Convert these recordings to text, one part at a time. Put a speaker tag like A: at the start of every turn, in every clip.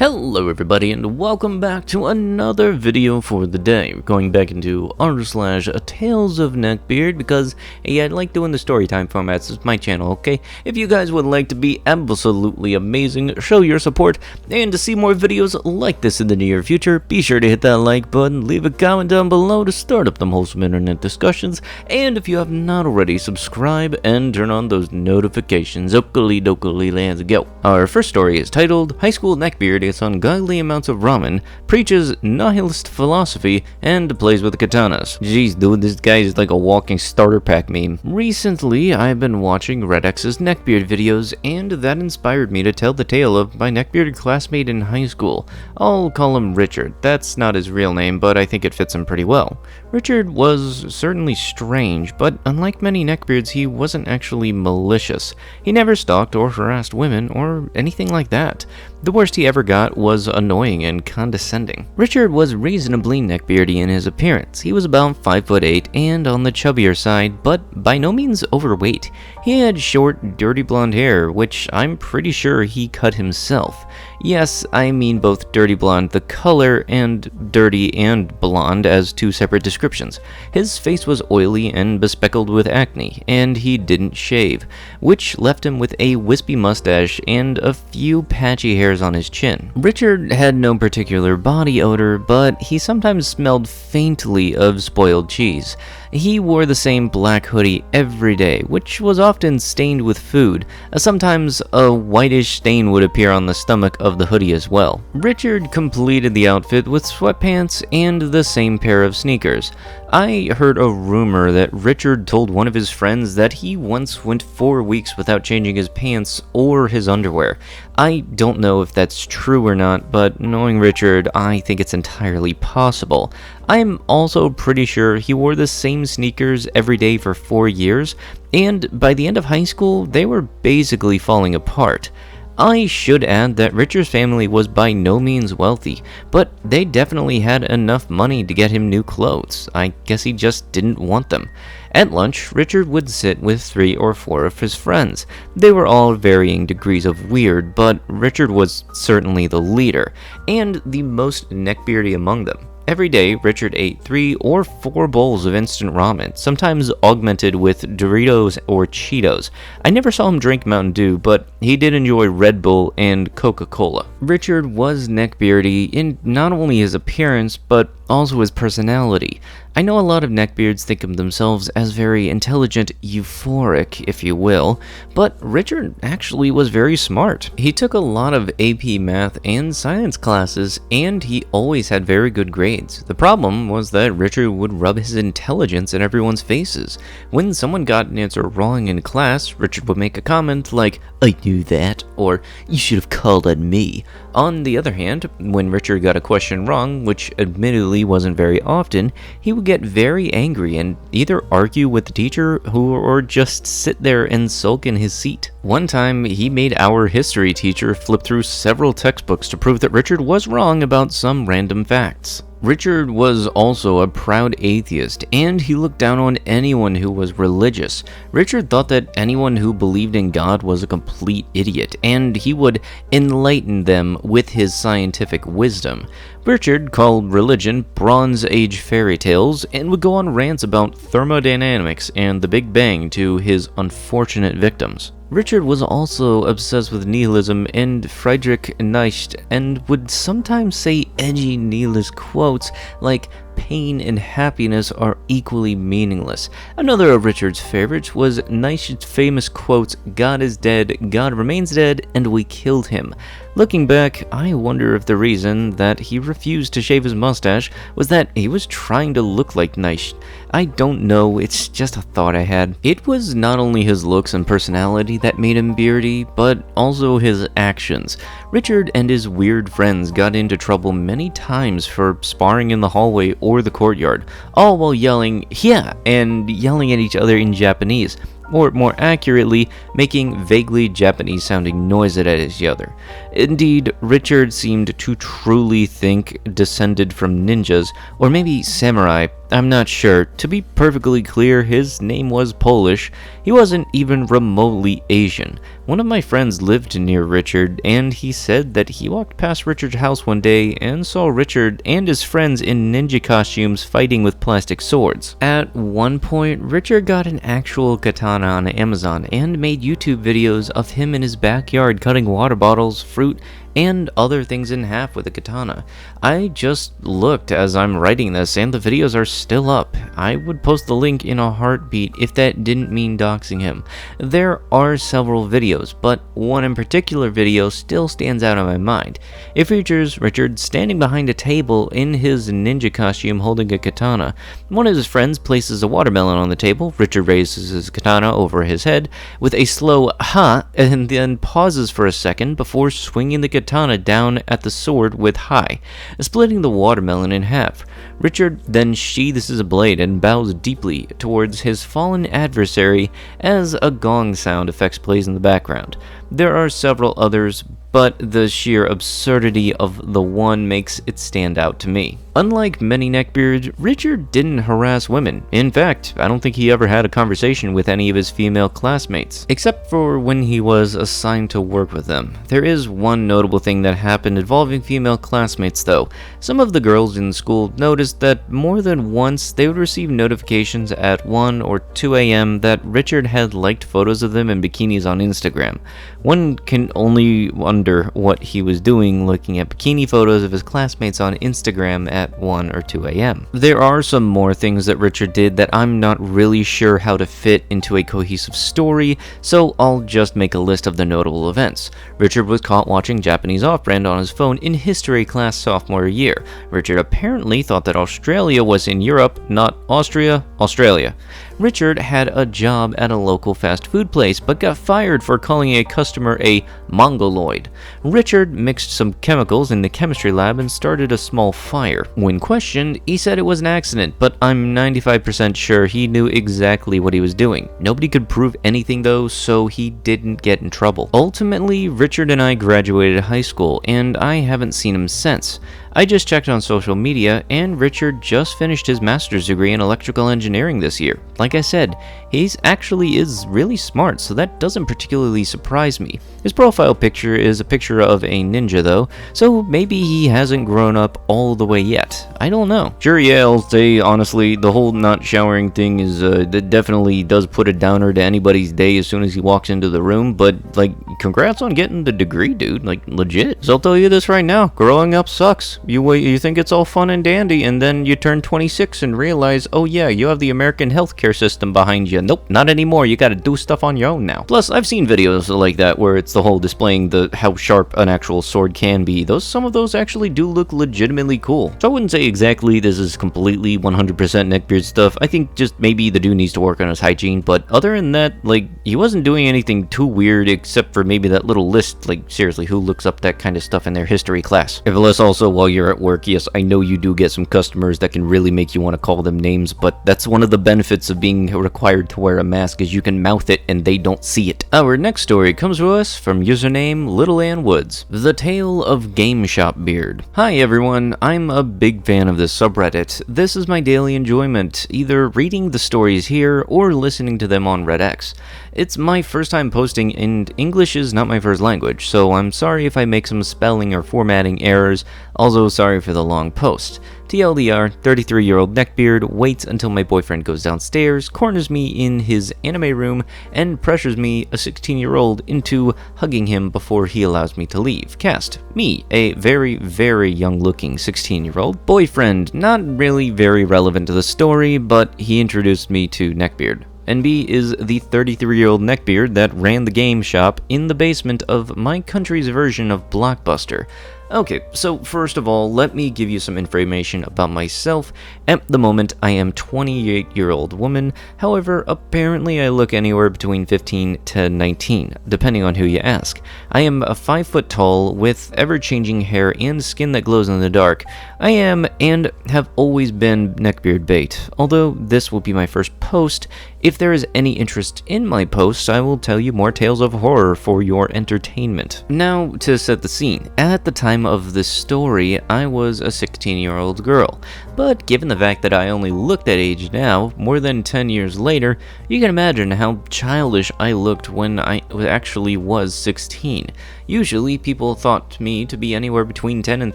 A: Hello everybody and welcome back to another video for the day. We're going back into r/a Tales of Neckbeard because I like doing the story time formats. It's my channel, okay? If you guys would like to be absolutely amazing, show your support, and to see more videos like this in the near future, be sure to hit that like button, leave a comment down below to start up them wholesome internet discussions, and if you have not already, subscribe and turn on those notifications. Oakley dokley, let's go. Our first story is titled High School Neckbeard Eats Ungodly Amounts of Ramen, Preaches Nihilist Philosophy, and Plays with Katanas. Jeez, dude, this guy is like a walking starter pack meme. Recently, I've been watching Red X's Neckbeard videos, and that inspired me to tell the tale of my Neckbeard classmate in high school. I'll call him Richard. That's not his real name, but I think it fits him pretty well. Richard was certainly strange, but unlike many Neckbeards, he wasn't actually malicious. He never stalked or harassed women or anything like that. The worst he ever got was annoying and condescending. Richard was reasonably neckbeardy in his appearance. He was about 5'8" and on the chubbier side, but by no means overweight. He had short, dirty blonde hair, which I'm pretty sure he cut himself. Yes, I mean both dirty blonde the color and dirty and blonde as two separate descriptions. His face was oily and bespeckled with acne, and he didn't shave, which left him with a wispy mustache and a few patchy hairs on his chin. Richard had no particular body odor, but he sometimes smelled faintly of spoiled cheese. He wore the same black hoodie every day, which was often stained with food. Sometimes a whitish stain would appear on the stomach of the hoodie as well. Richard completed the outfit with sweatpants and the same pair of sneakers. I heard a rumor that Richard told one of his friends that he once went 4 weeks without changing his pants or his underwear. I don't know if that's true or not, but knowing Richard, I think it's entirely possible. I'm also pretty sure he wore the same sneakers every day for 4 years, and by the end of high school, they were basically falling apart. I should add that Richard's family was by no means wealthy, but they definitely had enough money to get him new clothes. I guess he just didn't want them. At lunch, Richard would sit with 3 or 4 of his friends. They were all varying degrees of weird, but Richard was certainly the leader, and the most neckbeardy among them. Every day, Richard ate 3 or 4 bowls of instant ramen, sometimes augmented with Doritos or Cheetos. I never saw him drink Mountain Dew, but he did enjoy Red Bull and Coca-Cola. Richard was neckbeardy in not only his appearance, but also his personality. I know a lot of neckbeards think of themselves as very intelligent, euphoric, if you will, but Richard actually was very smart. He took a lot of AP math and science classes, and he always had very good grades. The problem was that Richard would rub his intelligence in everyone's faces. When someone got an answer wrong in class, Richard would make a comment like, "I knew that," or "You should have called on me." On the other hand, when Richard got a question wrong, which admittedly wasn't very often, he would get very angry and either argue with the teacher or just sit there and sulk in his seat. One time, he made our history teacher flip through several textbooks to prove that Richard was wrong about some random facts. Richard was also a proud atheist, and he looked down on anyone who was religious. Richard thought that anyone who believed in God was a complete idiot, and he would enlighten them with his scientific wisdom. Richard called religion Bronze Age fairy tales and would go on rants about thermodynamics and the Big Bang to his unfortunate victims. Richard was also obsessed with nihilism and Friedrich Nietzsche, and would sometimes say edgy nihilist quotes like, "Pain and happiness are equally meaningless." Another of Richard's favorites was Nietzsche's famous quotes, "God is dead, God remains dead, and we killed him." Looking back, I wonder if the reason that he refused to shave his mustache was that he was trying to look like Nietzsche. I don't know, it's just a thought I had. It was not only his looks and personality that made him beardy, but also his actions. Richard and his weird friends got into trouble many times for sparring in the hallway or the courtyard, all while yelling, "Yeah," and yelling at each other in Japanese. Or more accurately, making vaguely Japanese-sounding noises at each other. Indeed, Richard seemed to truly think descended from ninjas, or maybe samurai. I'm not sure. To be perfectly clear, his name was Polish. He wasn't even remotely Asian. One of my friends lived near Richard, and he said that he walked past Richard's house one day and saw Richard and his friends in ninja costumes fighting with plastic swords. At one point, Richard got an actual katana on Amazon and made YouTube videos of him in his backyard cutting water bottles, fruit, and other things in half with a katana. I just looked as I'm writing this, and the videos are still up. I would post the link in a heartbeat if that didn't mean doxing him. There are several videos, but one in particular video still stands out in my mind. It features Richard standing behind a table in his ninja costume holding a katana. One of his friends places a watermelon on the table. Richard raises his katana over his head with a slow ha, and then pauses for a second before swinging the katana down at the sword with high, splitting the watermelon in half. Richard then sheathes his blade and bows deeply towards his fallen adversary as a gong sound effects plays in the background. There are several others, but the sheer absurdity of the one makes it stand out to me. Unlike many neckbeards, Richard didn't harass women. In fact, I don't think he ever had a conversation with any of his female classmates, except for when he was assigned to work with them. There is one notable thing that happened involving female classmates though. Some of the girls in school noticed that more than once they would receive notifications at 1 or 2 a.m. that Richard had liked photos of them in bikinis on Instagram. One can only wonder what he was doing looking at bikini photos of his classmates on Instagram at 1 or 2 a.m. There are some more things that Richard did that I'm not really sure how to fit into a cohesive story, so I'll just make a list of the notable events. Richard was caught watching Japanese off-brand on his phone in history class sophomore year. Richard apparently thought that Australia was in Europe, not Austria, Australia. Richard had a job at a local fast food place, but got fired for calling a customer a mongoloid. Richard mixed some chemicals in the chemistry lab and started a small fire. When questioned, he said it was an accident, but I'm 95% sure he knew exactly what he was doing. Nobody could prove anything though, so he didn't get in trouble. Ultimately, Richard and I graduated high school, and I haven't seen him since. I just checked on social media, and Richard just finished his master's degree in electrical engineering this year. Like I said, he's actually is really smart, so that doesn't particularly surprise me. His profile picture is a picture of a ninja though, so maybe he hasn't grown up all the way yet. I don't know. Sure, yeah, I'll say honestly, the whole not showering thing is that definitely does put a downer to anybody's day as soon as he walks into the room, but like, congrats on getting the degree, dude, like legit. So I'll tell you this right now, growing up sucks. You think it's all fun and dandy, and then you turn 26 and realize, oh yeah, you have the American healthcare system behind you. Nope, not anymore. You gotta do stuff on your own now. Plus, I've seen videos like that where it's the whole displaying how sharp an actual sword can be. Some of those actually do look legitimately cool. So I wouldn't say exactly this is completely 100% neckbeard stuff. I think just maybe the dude needs to work on his hygiene, but other than that, like, he wasn't doing anything too weird except for maybe that little list. Like, seriously, who looks up that kind of stuff in their history class? Plus, also, while you're at work, yes, I know you do get some customers that can really make you want to call them names, but that's one of the benefits of being required to wear a mask is you can mouth it and they don't see it. Our next story comes to us from username Little Ann Woods, The Tale of Game Shop Beard. Hi everyone, I'm a big fan of this subreddit. This is my daily enjoyment, either reading the stories here or listening to them on RedX. It's my first time posting, and English is not my first language, so I'm sorry if I make some spelling or formatting errors. Also, sorry for the long post. TLDR, 33-year-old neckbeard waits until my boyfriend goes downstairs, corners me in his anime room, and pressures me, a 16-year-old, into hugging him before he allows me to leave. Cast: me, a very, very young-looking 16-year-old. Boyfriend, not really very relevant to the story, but he introduced me to Neckbeard. And B is the 33-year-old neckbeard that ran the game shop in the basement of my country's version of Blockbuster. Okay, so first of all, let me give you some information about myself. At the moment, I am a 28-year-old woman. However, apparently I look anywhere between 15 to 19, depending on who you ask. I am 5 foot tall, with ever-changing hair and skin that glows in the dark. I am, and have always been, neckbeard bait. Although this will be my first post, If there is any interest in my posts, I will tell you more tales of horror for your entertainment. Now, to set the scene, at the time of this story, I was a 16-year-old girl, but given the fact that I only look that age now, more than 10 years later, you can imagine how childish I looked when I actually was 16. Usually, people thought me to be anywhere between 10 and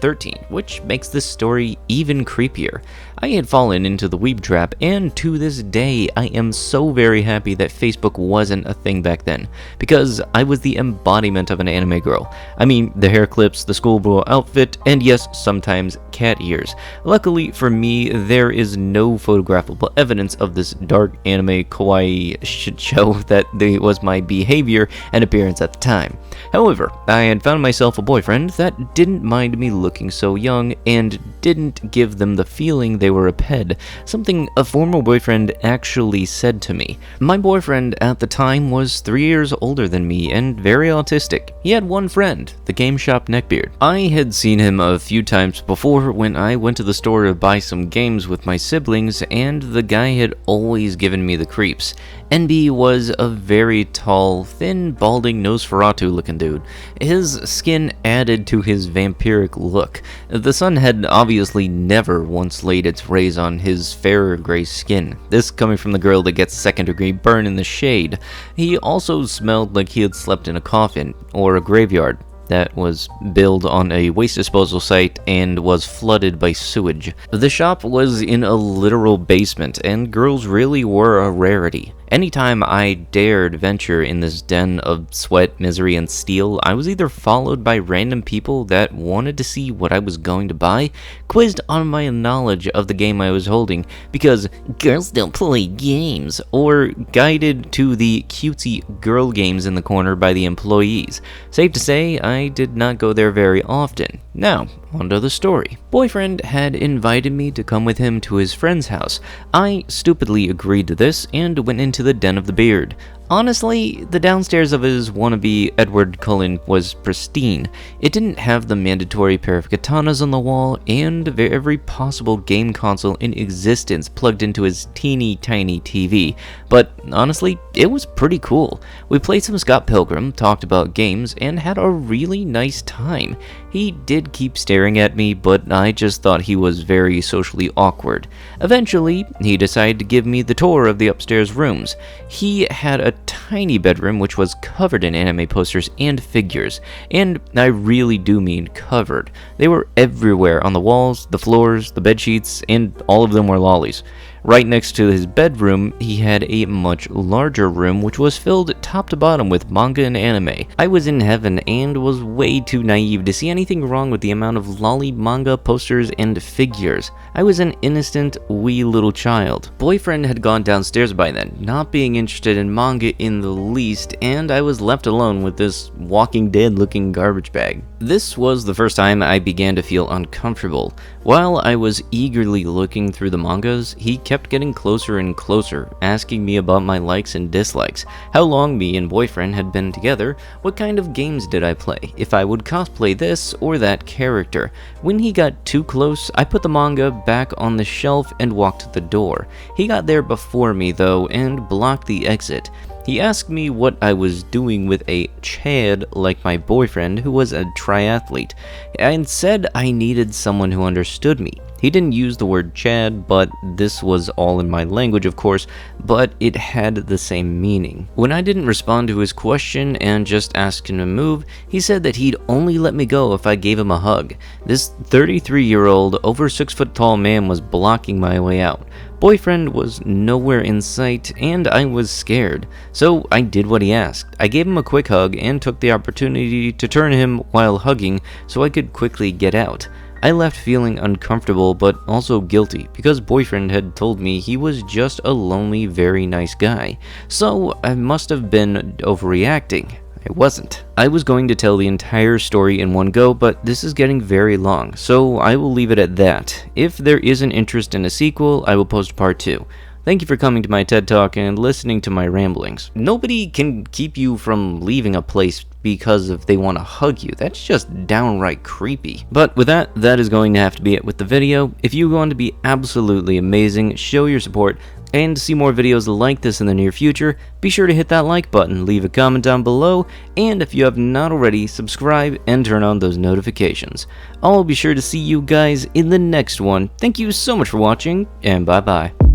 A: 13, which makes this story even creepier. I had fallen into the weeb trap, and to this day, I am so very happy that Facebook wasn't a thing back then, because I was the embodiment of an anime girl. I mean, the hair clips, the schoolgirl outfit, and yes, sometimes cat ears. Luckily for me, there is no photographable evidence of this dark anime kawaii shit show that was my behavior and appearance at the time. However, I had found myself a boyfriend that didn't mind me looking so young and didn't give them the feeling they were a ped, something a former boyfriend actually said to me. My boyfriend at the time was 3 years older than me and very autistic. He had one friend, the game shop Neckbeard. I had seen him a few times before when I went to the store to buy some games with my siblings, and the guy had always given me the creeps. NB was a very tall, thin, balding Nosferatu looking dude. His skin added to his vampiric look. The sun had obviously never once laid its rays on his fairer gray skin, this coming from the girl that gets second-degree burn in the shade. He also smelled like he had slept in a coffin, or a graveyard that was built on a waste disposal site and was flooded by sewage. The shop was in a literal basement, and girls really were a rarity. Anytime I dared venture in this den of sweat, misery, and steel, I was either followed by random people that wanted to see what I was going to buy, quizzed on my knowledge of the game I was holding, because girls don't play games, or guided to the cutesy girl games in the corner by the employees. Safe to say, I did not go there very often. Now, onto the story. Boyfriend had invited me to come with him to his friend's house. I stupidly agreed to this and went into the den of the beard. Honestly, the downstairs of his wannabe Edward Cullen was pristine. It didn't have the mandatory pair of katanas on the wall and every possible game console in existence plugged into his teeny tiny TV, but honestly, it was pretty cool. We played some Scott Pilgrim, talked about games, and had a really nice time. He did keep staring at me, but I just thought he was very socially awkward. Eventually, he decided to give me the tour of the upstairs rooms. He had a tiny bedroom which was covered in anime posters and figures, and I really do mean covered. They were everywhere on the walls, the floors, the bed sheets, and all of them were lollies. Right next to his bedroom, he had a much larger room which was filled top to bottom with manga and anime. I was in heaven and was way too naive to see anything wrong with the amount of lolly manga posters and figures. I was an innocent, wee little child. Boyfriend had gone downstairs by then, not being interested in manga in the least, and I was left alone with this Walking Dead looking garbage bag. This was the first time I began to feel uncomfortable. While I was eagerly looking through the mangas, he kept getting closer and closer, asking me about my likes and dislikes, how long me and boyfriend had been together, what kind of games did I play, if I would cosplay this or that character. When he got too close, I put the manga back on the shelf and walked to the door. He got there before me though and blocked the exit. He asked me what I was doing with a Chad like my boyfriend who was a triathlete, and said I needed someone who understood me. He didn't use the word Chad, but this was all in my language of course, but it had the same meaning. When I didn't respond to his question and just asked him to move, he said that he'd only let me go if I gave him a hug. This 33-year-old, over 6 foot tall man was blocking my way out. Boyfriend was nowhere in sight, and I was scared, so I did what he asked. I gave him a quick hug and took the opportunity to turn him while hugging so I could quickly get out. I left feeling uncomfortable but also guilty because boyfriend had told me he was just a lonely, very nice guy, so I must have been overreacting. I wasn't. I was going to tell the entire story in one go, but this is getting very long, so I will leave it at that. If there is an interest in a sequel, I will post part 2. Thank you for coming to my TED Talk and listening to my ramblings. Nobody can keep you from leaving a place because if they want to hug you. That's just downright creepy. But with that is going to have to be it with the video. If you want to be absolutely amazing, show your support, And to see more videos like this in the near future, be sure to hit that like button, leave a comment down below, and if you have not already, subscribe and turn on those notifications. I'll be sure to see you guys in the next one. Thank you so much for watching, and bye bye.